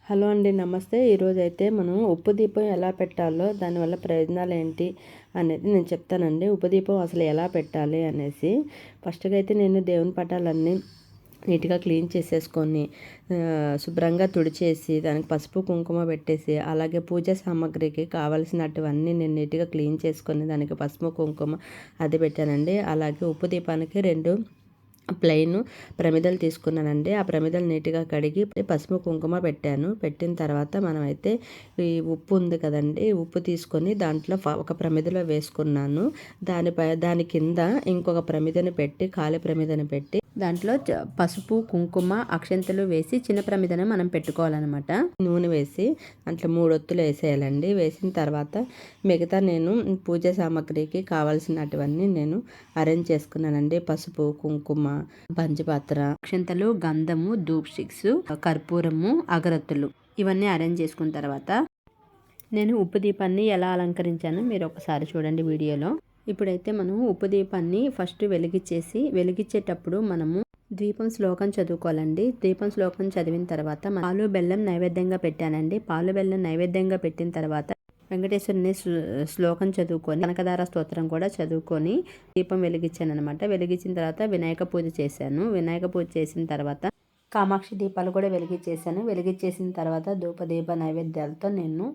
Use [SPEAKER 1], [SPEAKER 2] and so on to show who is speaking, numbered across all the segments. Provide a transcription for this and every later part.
[SPEAKER 1] Hello అండి, నమస్తే. ఈరోజైతే మనం ఉప్పు దీపం ఎలా పెట్టాలో, దానివల్ల ప్రయోజనాలు ఏంటి అనేది నేను చెప్తానండి. ఉప్పు దీపం అసలు ఎలా పెట్టాలి అనేసి. ఫస్ట్గా అయితే నేను దేవుని పటాలన్నీ నీట్గా క్లీన్ చేసేసుకొని శుభ్రంగా తుడిచేసి దానికి పసుపు కుంకుమ పెట్టేసి, అలాగే పూజా సామాగ్రికి కావాల్సినటువన్నీ నేను నీట్గా క్లీన్ చేసుకొని దానికి పసుపు కుంకుమ అది పెట్టానండి. అలాగే ఉప్పు దీపానికి 2 ప్లెయిన్ ప్రమిదలు తీసుకున్నానండి. ఆ ప్రమిదలు నీట్గా కడిగి పసుపు కుంకుమ పెట్టాను. పెట్టిన తర్వాత మనమైతే ఈ ఉప్పు ఉంది కదండి, ఉప్పు తీసుకొని దాంట్లో ఒక ప్రమిదలో వేసుకున్నాను. దాని కింద ఇంకొక ప్రమిదని పెట్టి, ఖాళీ ప్రమిదని పెట్టి దాంట్లో పసుపు కుంకుమ అక్షంతలు వేసి చిన్న ప్రమిదను మనం పెట్టుకోవాలన్నమాట. నూనె వేసి దాంట్లో 3 ఒత్తులు వేసేయాలండి. వేసిన తర్వాత మిగతా నేను పూజ సామాగ్రికి కావాల్సినటువన్నీ నేను అరేంజ్ చేసుకున్నానండి. పసుపు కుంకుమ, పంచపాత్ర, అక్షంతలు, గంధము, ధూప్ స్టిక్స్, కర్పూరము, అగరత్తులు ఇవన్నీ అరేంజ్ చేసుకున్న తర్వాత నేను ఉప్పు దీపాన్ని ఎలా అలంకరించానో మీరు ఒకసారి చూడండి వీడియోలో. ఇప్పుడైతే మనం ఉప్పు దీపాన్ని ఫస్ట్ వెలిగించేటప్పుడు మనము దీపం శ్లోకం చదువుకోవాలండి. దీపం శ్లోకం చదివిన తర్వాత పాలు బెల్లం నైవేద్యంగా పెట్టానండి. పాలు బెల్లం నైవేద్యంగా పెట్టిన తర్వాత వెంకటేశ్వరుని శ్లోకం చదువుకొని కనకదార స్తోత్రం కూడా చదువుకొని దీపం వెలిగించాను అనమాట. వెలిగించిన తర్వాత వినాయక పూజ చేశాను. వినాయక పూజ చేసిన తర్వాత కామాక్షి దీపాలు కూడా వెలిగించేసాను. వెలిగించేసిన తర్వాత ధూపదీప నైవేద్యాలతో నేను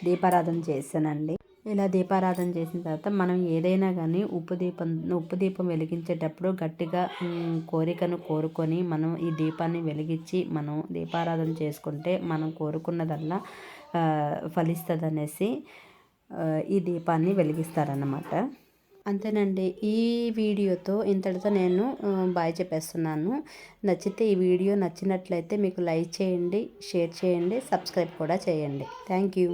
[SPEAKER 1] దీపారాధన చేశానండి. ఇలా దీపారాధన చేసిన తర్వాత మనం ఏదైనా కానీ ఉప్పు దీపం వెలిగించేటప్పుడు గట్టిగా కోరికను కోరుకొని మనం ఈ దీపాన్ని వెలిగించి మనం దీపారాధన చేసుకుంటే మనం కోరుకున్నదల్లా ఫలిస్తుంది అనేసి ఈ దీపాన్ని వెలిగిస్తారన్నమాట. అంతేనండి. ఈ వీడియోతో ఇంతటితో నేను బాయ్ చెప్పేస్తున్నాను. నచ్చితే ఈ వీడియో నచ్చినట్లయితే మీకు లైక్ చేయండి, షేర్ చేయండి, సబ్స్క్రైబ్ కూడా చేయండి. Thank you.